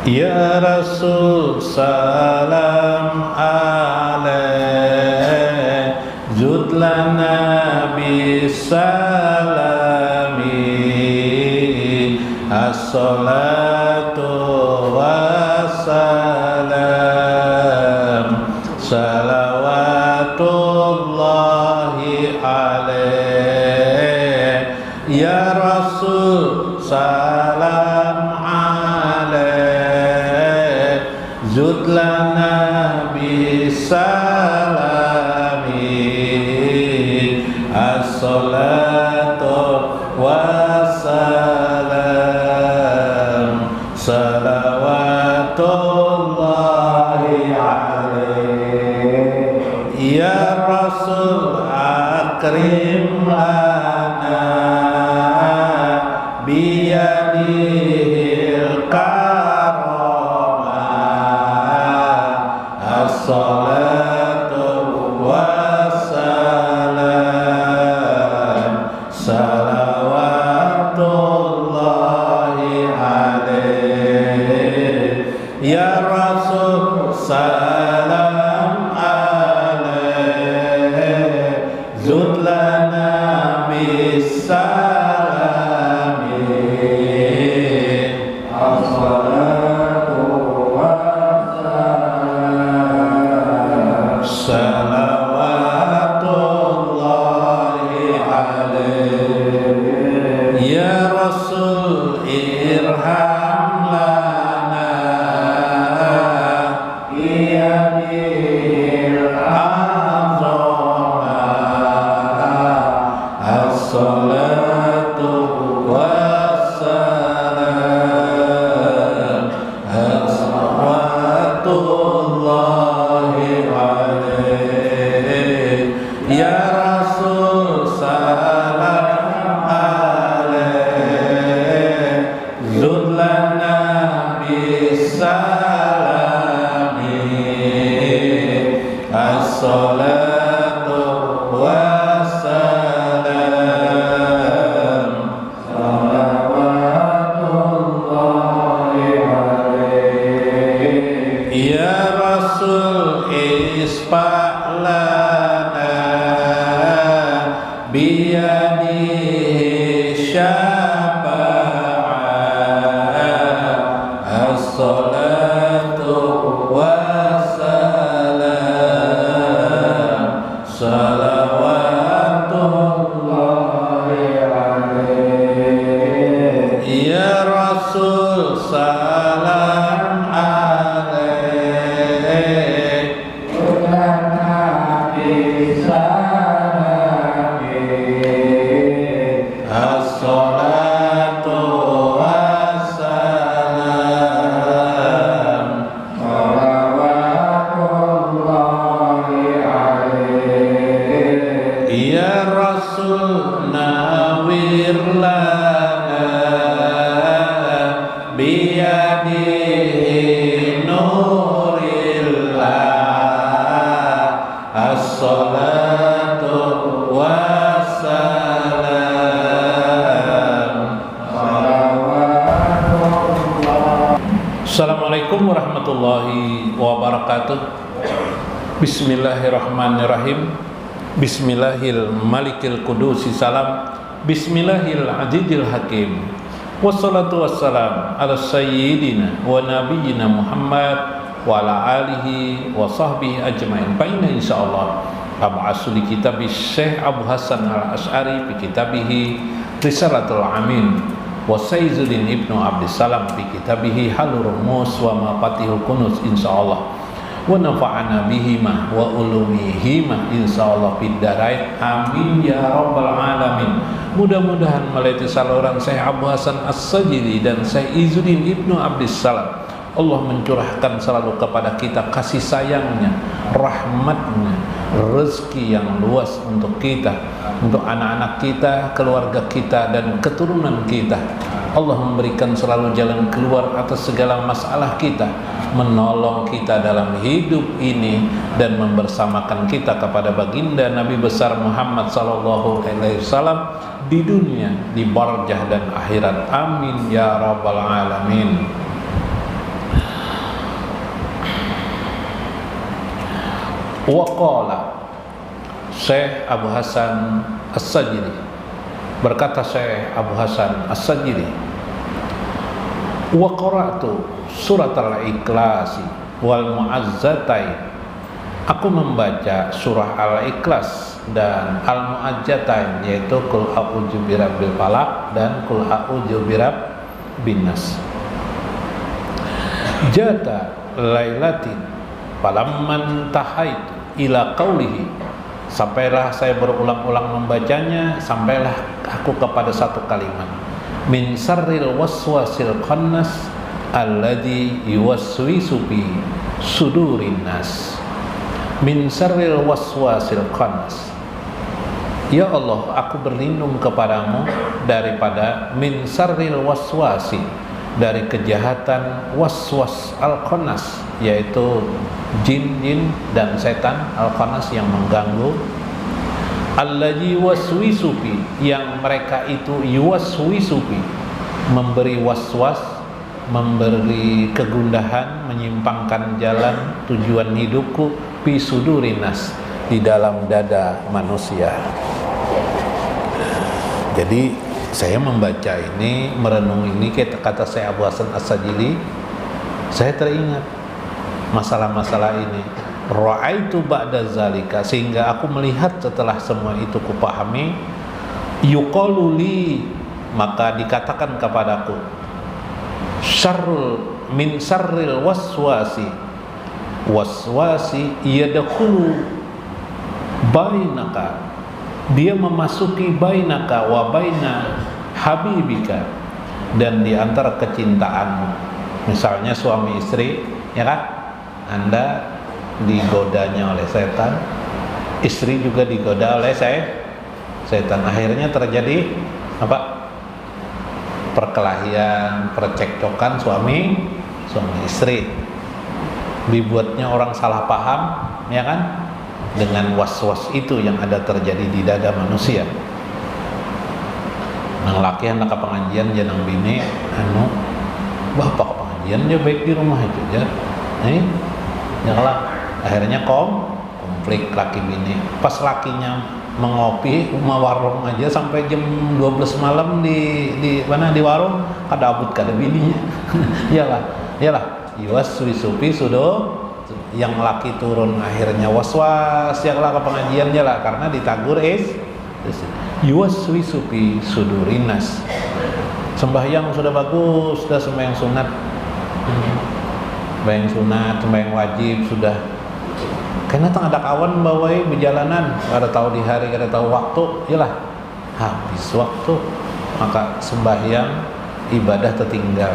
Ya Rasul salam alaih, zud lana bisalami, as-salatu wassalam, salawatullahi alaih. Ya Rasul salam alaih, zud lana bisalami, as-salatu wassalam, salawatullahi alaih. Ya Rasul akrim lana biyadihil karamah, as-salatu wassalam, salawatullahi alaih. Ya Rasul salam alaih, zud lana bisalami, as-salatu wassalam, salawatullahi alaih. Ya Rasul irham lana biyadil azamah, as-salatu wassalam, as-salawatullahi alaih. Ya Rasul salam alaih, zud lana bisalami, as-salatu wassalam, salawatullahi alaih. Ya Rasul isfa' lana biyadihi syafa'ah, as-salatu wassalam, salawatullahi alaih. Ya Rasul salam alaih, zud lana bisalami, as-salatu wassalam, salawatullahi alaih. Ya Rasul nawir lana biyadihi nurillah, as-salatu wassalam, salawatullah. Assalamualaikum warahmatullahi wabarakatuh. Bismillahirrahmanirrahim. Bismillahil malikil kudusi salam, bismillahil azizil hakim, wassalatu wassalam ala sayyidina wa nabiyyina Muhammad wa ala alihi wa sahbihi ajma'in. Fa inna insyaallah ab'asu li kitabi Syekh Abu Hasan al-Asy'ari fi kitabihi Risalatul Amin, wa Sayyiduddin Ibnu Abdissalam fi kitabihi Halur Rumus wa Mafatihul Kunuz insyaallah. Wa nafa'ana bihima wa ulumihima insyaallah fid darain amin ya rabbal alamin. Mudah-mudahan melalui saluran Syekh Abu Hasan As-Sajili dan Syekh Izzuddin Ibnu Abdissalam, Allah mencurahkan selalu kepada kita kasih sayangnya, rahmatnya, rezeki yang luas untuk kita, untuk anak-anak kita, keluarga kita, dan keturunan kita. Allah memberikan selalu jalan keluar atas segala masalah kita, menolong kita dalam hidup ini, dan membersamakan kita kepada baginda Nabi besar Muhammad sallallahu alaihi wasallam di dunia, di barzah dan akhirat. Amin ya rabbal alamin. Wa qala Syekh Abu Hasan As-Sajili, berkata Syekh Abu Hasan As-Sajili, wa qara'tu surat al-Ikhlas wal Mu'azzatain, aku membaca surah Al-Ikhlas dan Al-Mu'azzatain, yaitu Qul a'udzu birabbil falaq dan Qul a'udzu birabbin nas. Jata lailatin falamman tahaitu ila qaulihi, sampailah saya berulang-ulang membacanya, sampailah aku kepada satu kalimat, min sarril waswasil khannas alladzi yuwaswisu fi sudurin nas. Min sarril waswasil khannas, ya Allah, aku berlindung kepadamu daripada min sarril waswasi, dari kejahatan waswas al-khannas, yaitu jin-jin dan setan al-khannas yang mengganggu, allazi waswisufi, yang mereka itu yuwaswisufi, memberi waswas, memberi kegundahan, menyimpangkan jalan tujuan hidupku, fi sudurinas, di dalam dada manusia. Jadi saya membaca ini, merenung ini, kata saya Abu Hasan As-Sajili, saya teringat masalah-masalah ini. Ra'aitu ba'da zalika, sehingga aku melihat setelah semua itu kupahami, yuqalu li, maka dikatakan kepadaku, syarrul min syarril waswasi, waswasi yadkhulu bainaka, dia memasuki bainaka wa baina habibika, dan di antara kecintaanmu. Misalnya suami istri, ya kan, Anda digodanya oleh setan, istri juga digoda oleh setan, akhirnya terjadi apa? Perkelahian, percekcokan suami istri, dibuatnya orang salah paham, ya kan, dengan was-was itu yang ada terjadi di dada manusia. Nang laki hendak ke pengajian janang bini bapak ke pengajian dia baik di rumah itu aja. Nyala akhirnya konflik laki bini. Pas lakinya mengopi rumah warung aja sampai jam 12 malam di mana, di warung, kada abut kada bininya. Iyalah yuwaswisufi sudo, yang laki turun akhirnya waswas, yang laki pengajian lah karena ditagur yuwaswisu fi sudurinas. Sembahyang sudah bagus, sudah sembahyang sunat, sembahyang wajib sudah, karena tengah ada kawan bawai berjalanan, kada tahu di hari, kada tahu waktu, yalah habis waktu, maka sembahyang ibadah tertinggal.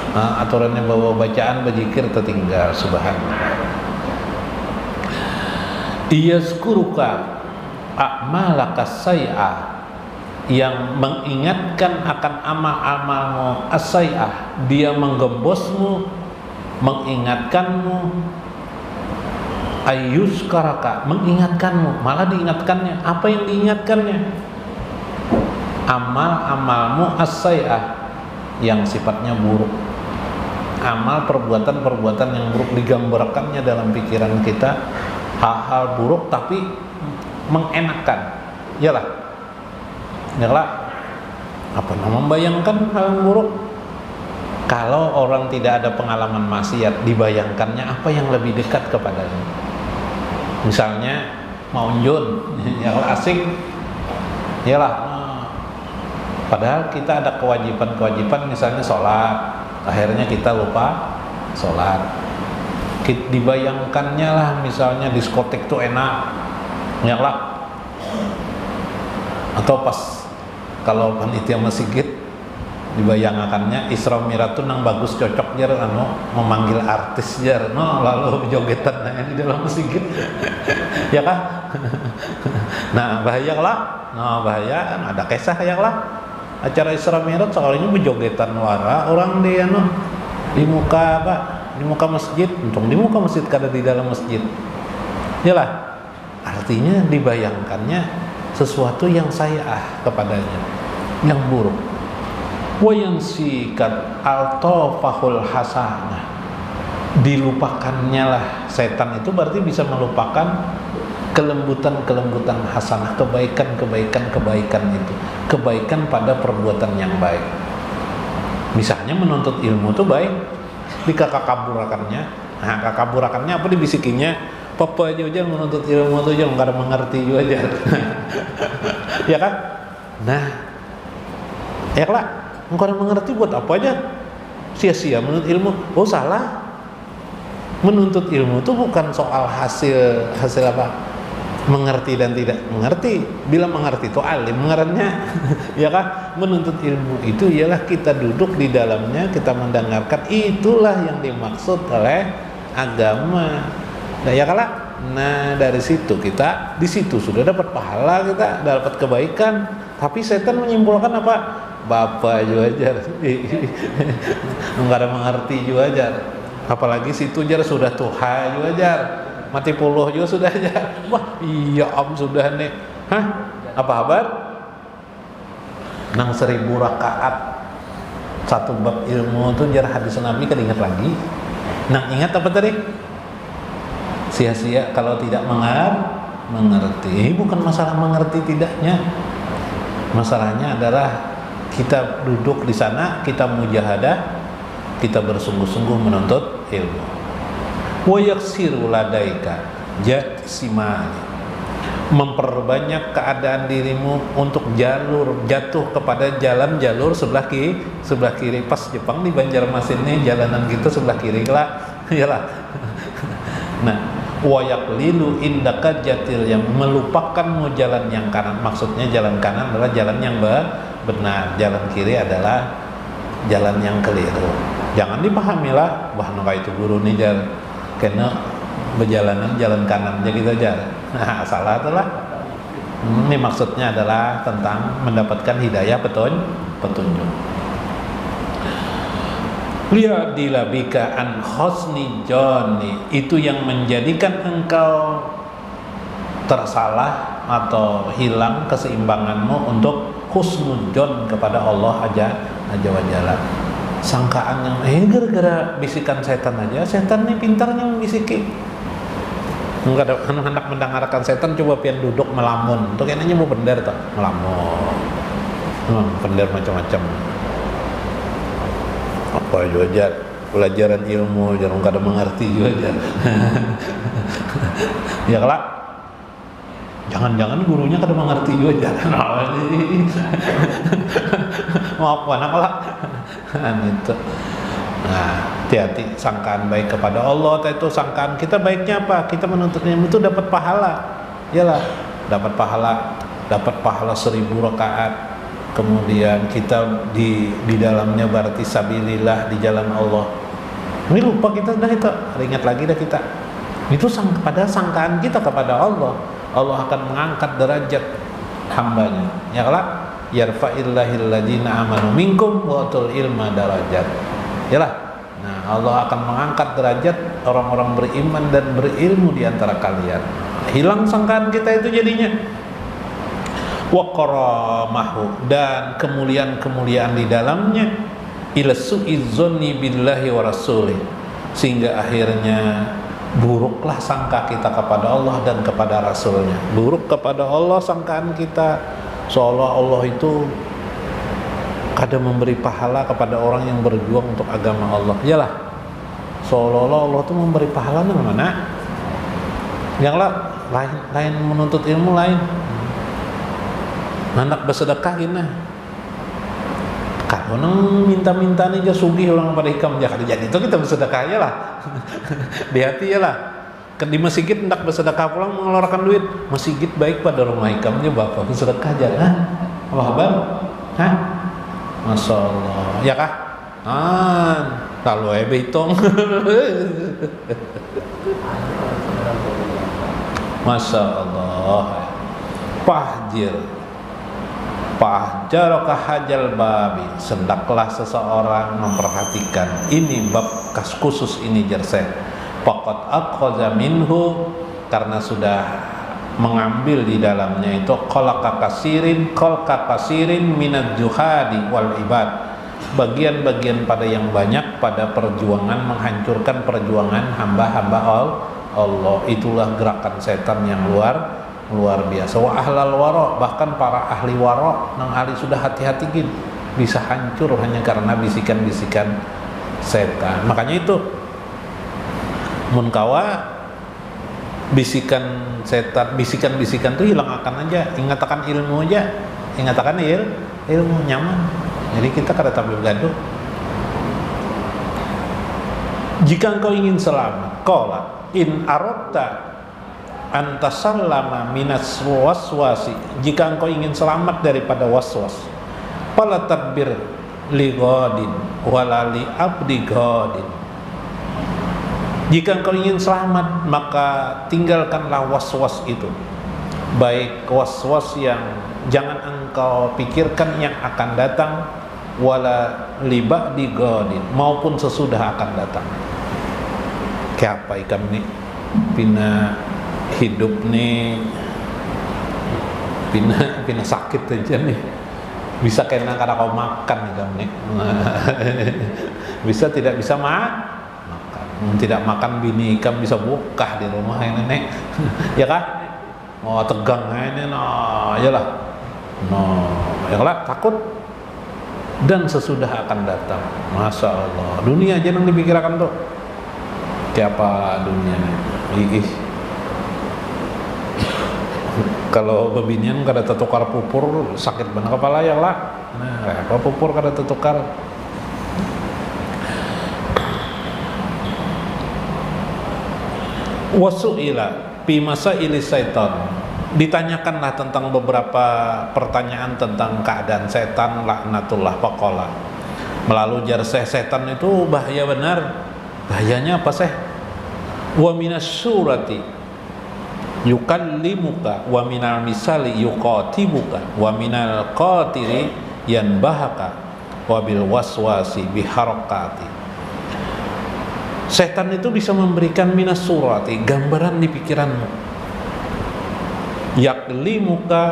Aturannya bawa bacaan berzikir tertinggal. Subhanallah. Iyazkuruka a'malaka say'ah, yang mengingatkan akan amal-amalmu as-say'ah, dia menggembosmu, mengingatkanmu, ayyuzkaraka, mengingatkanmu, malah diingatkannya. Apa yang diingatkannya? Amal-amalmu as-say'ah, yang sifatnya buruk. Amal perbuatan-perbuatan yang buruk, digambarkannya dalam pikiran kita hal-hal buruk tapi mengenakan. Yalah apa nama, membayangkan hal yang buruk. Kalau orang tidak ada pengalaman maksiat, dibayangkannya apa yang lebih dekat kepadanya. Misalnya mau unjun yang asik, yalah, padahal kita ada kewajiban misalnya sholat, akhirnya kita lupa sholat. Dibayangkannya lah, misalnya diskotek tuh enak, nyala. Atau pas kalau panitia masjid, dibayangkannya Isra Mi'raj tuh nang bagus, cocok jar memanggil artis jar, lalu jogetan di dalam masjid. Ya kan? Nah, bahaya lah. Bahaya, ada kisah ya lah. Acara Isra Mi'raj soalnya berjogetan wara orang di muka di muka masjid, untung di muka masjid kada di dalam masjid. Yalah, artinya dibayangkannya sesuatu yang sayah kepadanya, yang buruk. Wa yansikat altafahul hasanah, dilupakannya lah setan itu berarti bisa melupakan kelembutan hasanah, kebaikan itu, kebaikan pada perbuatan yang baik. Misalnya menuntut ilmu itu baik, di kakaburakannya, nah kakaburakannya apa dibisikinnya, papa aja menuntut ilmu itu jangan nggak mengerti juga aja, ya kan? Nah, ya lah, nggak mengerti buat apa aja, sia-sia menuntut ilmu. Oh salah, menuntut ilmu itu bukan soal hasil apa, mengerti dan tidak mengerti. Bila mengerti itu alim mengertinya, ya kan? Menuntut ilmu itu ialah kita duduk di dalamnya, kita mendengarkan, itulah yang dimaksud oleh agama. Nah, ya kan? Nah, dari situ kita, di situ sudah dapat pahala, kita dapat kebaikan. Tapi setan menyimpulkan apa? Bapak juga ajar, enggak ada mengerti juga ajar. Apalagi situ jar sudah tuha juga ajar. Mati puluh juga sudah aja. Wah iya sudah nih. Hah? Apa kabar? Nang 1000 rakaat satu bab ilmu itu jar hadis Nabi kan ingat lagi. Nang ingat apa tadi? Sia-sia kalau tidak mengerti. Bukan masalah mengerti tidaknya. Masalahnya adalah kita duduk di sana, kita mujahadah, kita bersungguh-sungguh menuntut ilmu. Wa yaksiru ladaika jatsimani, memperbanyak keadaan dirimu untuk jatuh kepada jalur sebelah kiri. Pas Jepang di Banjarmasin nih jalanan gitu sebelah kiri lah, iyalah. Nah, wa yaqlilu indaka jatil, yang melupakanmu jalan yang kanan. Maksudnya jalan kanan adalah jalan yang benar, jalan kiri adalah jalan yang keliru. Jangan dipahamilah wah nggak itu guru nih jar kena berjalanan jalan kanan aja gitu aja. Nah, salah itulah. Ini maksudnya adalah tentang mendapatkan hidayah petunjuk. Liyadila bika an husni joni, itu yang menjadikan engkau tersalah atau hilang keseimbanganmu untuk husnudzon kepada Allah aja wa jalla. Sangkaan yang gara-gara bisikan setan aja, setan nih pintarnya membisiki. Enggak ada hendak mendengarkan setan, coba pian duduk melamun. Tuh kayaknya mau bener tuh, melamun. Bener macam-macam. Apa juga pelajaran ilmu jangan kada mengerti juga. Ya kelak. Jangan-jangan gurunya kada mengerti juga. Mau apa nak lah. Itu. Nah, hati-hati sangkaan baik kepada Allah. Itu sangkaan kita baiknya apa? Kita menuntut ilmu itu dapat pahala. Iyalah, dapat pahala 1000 rakaat. Kemudian kita di dalamnya berarti sabilillah, di jalan Allah. Ini lupa kita dah itu. Ingat lagi dah kita. Itu pada sangkaan kita kepada Allah. Allah akan mengangkat derajat hambanya. Ya kelak, yarfa'illahil ladzina amanu minkum wa atul ilma darajat. Yalah. Nah, Allah akan mengangkat derajat orang-orang beriman dan berilmu di antara kalian. Hilang sangkaan kita itu jadinya. Wa qaramahu, dan kemuliaan-kemuliaan di dalamnya, ila su'izzonni billahi wa rasulih, sehingga akhirnya buruklah sangka kita kepada Allah dan kepada Rasulnya. Buruk kepada Allah sangkaan kita, seolah Allah itu kada memberi pahala kepada orang yang berjuang untuk agama Allah. Iyalah, seolah-olah Allah itu memberi pahala yang mana? Yang lain menuntut ilmu lain. Hendak bersedekah gini. Kalau nang minta-minta nih aja sugih orang pada hikam jadi itu kita bersedekah aja lah. Di hati ya lah. Di masjid hendak bersedekah pulang mengeluarkan duit, masjid baik pada rumah hikam aja bapak bersedekah aja. Apa kabar? Hah? Masya Allah. Ya kah? Kalau betong. Masya Allah. Pahjaraka hajal babi, hendaklah seseorang memperhatikan ini bab khusus ini jerseh. Faqad aqaza minhu, karena sudah mengambil di dalamnya itu khalqa kasirin minad juhadi wal ibad, bagian-bagian pada yang banyak pada perjuangan menghancurkan perjuangan hamba-hamba Allah. Itulah gerakan setan yang luar biasa. Wa ahlal wara, bahkan para ahli wara nang ahli sudah hati-hati gin bisa hancur hanya karena bisikan-bisikan setan. Makanya itu mun kawa bisikan setan, bisikan-bisikan itu hilang akan aja, ingatakan ilmu aja, ingatakan ilmu nyaman. Jadi kita kada tampil gaduh. Jika engkau ingin selamat, qala in aradta antasallama minas waswasi, jika engkau ingin selamat daripada waswas, fala tadbir li ghadin wala li abdi ghadin. Jika engkau ingin selamat, maka tinggalkanlah waswas itu, baik waswas yang jangan engkau pikirkan yang akan datang, wala li ba'di ghadin, maupun sesudah akan datang. Kayak apa ikam nih pina hidup nih, pina sakit aja nih, bisa kena karena kau makan ikam nih. Bisa tidak bisa makan, tidak makan bini ikam bisa buka di rumah ini nek. Ya kan? Oh tegang ini no, ya lah. No, ya lah takut dan sesudah akan datang. Masya Allah, dunia aja yang dipikirkan tuh. Kayak apa dunia nih? Kalau bebinian kada tertukar pupur sakit benar kepala ya lah. Nah, kalau pupur kada tertukar. Wasu'ila fi masaili syaitan, ditanyakanlah tentang beberapa pertanyaan tentang keadaan setan, laknatullah faqala. Melalui jar setan itu bahaya benar. Bahayanya apa sih? Wa minas surati yukallimuka wa minal misali yuqatibuka wa minal qatiri yanbahaka wa bil waswasi biharakati. Setan itu bisa memberikan minas surati, gambaran di pikiranmu. Yaklimuka,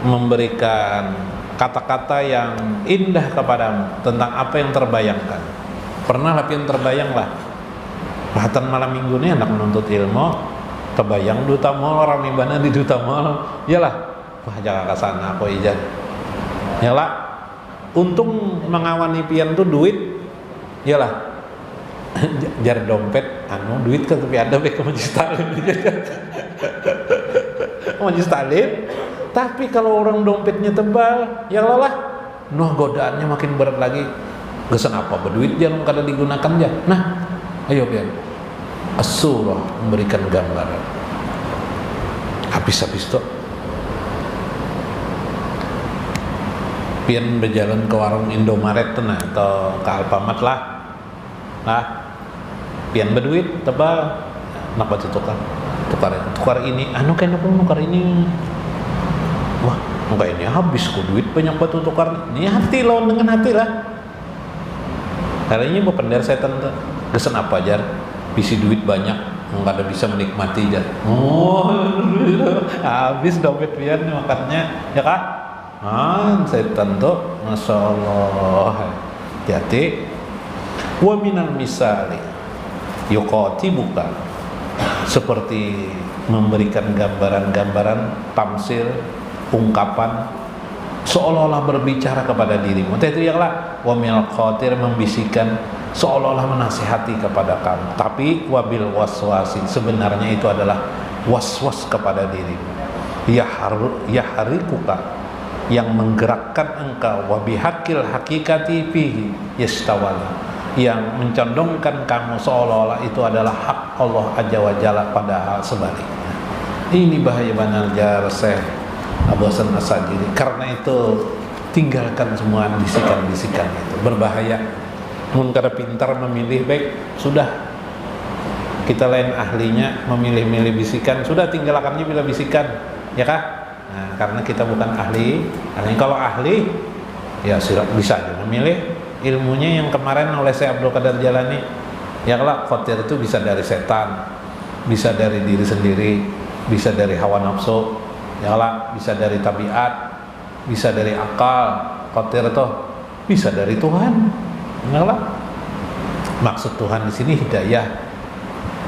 memberikan kata-kata yang indah kepadamu tentang apa yang terbayangkan. Pernah latihan terbayang lah, bahkan malam minggu ini anak menuntut ilmu terbayang duta mall, rame bana di duta mall, yalah, wah jangan kesana aku izin, yalah, untung mengawani pian tuh duit, yalah, jar dompet, duit kan tapi ada baik majlis taklim, majlis taklim, tapi kalau orang dompetnya tebal, ya lah, noh godaannya makin berat lagi. Gesan apa berduit jangan kada digunakan aja. Nah, ayo biar as-surah memberikan gambaran. Habis-habis tuh pian berjalan ke warung Indomaret nah, atau ke Alfamart lah. Nah, pian berduit tebal. Kenapa tuh tukar ini? Kayaknya aku tukar ini. Wah, enggak ini habis kok duit banyak batu tukar. Ini hati lawan dengan hati lah. Kali ini pendar setan tuh kesan apa jar, bisi duit banyak nggak ada bisa menikmati jar. Oh habis dompet pian makannya ya kah? Setan tuh masya Allah. Hati-hati. Wa minal misali yuqati bukan, seperti memberikan gambaran-gambaran tamsil, ungkapan seolah-olah berbicara kepada dirimu. Itu yang lah wamil khatir, membisikkan seolah-olah menasihati kepada kamu. Tapi wabil waswasi, sebenarnya itu adalah waswas kepada dirimu. Yaharikuka, yang menggerakkan engkau, wabihakil hakikati fihi yastawala, yang mencondongkan kamu seolah-olah itu adalah hak Allah Azza wa Jalla, padahal sebaliknya. Ini bahaya benar jar Abu Hasan As-Sajili. Karena itu tinggalkan semua bisikan-bisikan itu, berbahaya. Mun kada pintar memilih baik, sudah kita lain ahlinya memilih-milih bisikan, sudah tinggalkannya bila bisikan, ya kah? Nah, karena kita bukan ahli. Kalau ahli ya bisa aja memilih ilmunya yang kemarin oleh Syekh Abdul Qadir Jalani. Ya kalau khawatir itu bisa dari setan, bisa dari diri sendiri, bisa dari hawa nafsu, ya lah, bisa dari tabiat, bisa dari akal. Khawatir itu Bisa dari Tuhan. Yalah. Maksud Tuhan di sini hidayah.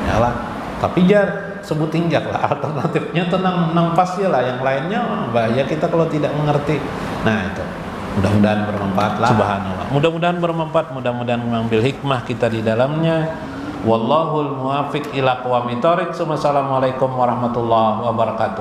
Yalah. Tapi jangan sebut injak lah, alternatifnya tenang pasti lah, yang lainnya bahaya kita kalau tidak mengerti. Nah itu, mudah-mudahan bermanfaat lah. Subhanallah, mudah-mudahan bermanfaat, mudah-mudahan mengambil hikmah kita di dalamnya. Wallahul muwaffiq ila aqwamit thoriq. Wassalamualaikum warahmatullahi wabarakatuh.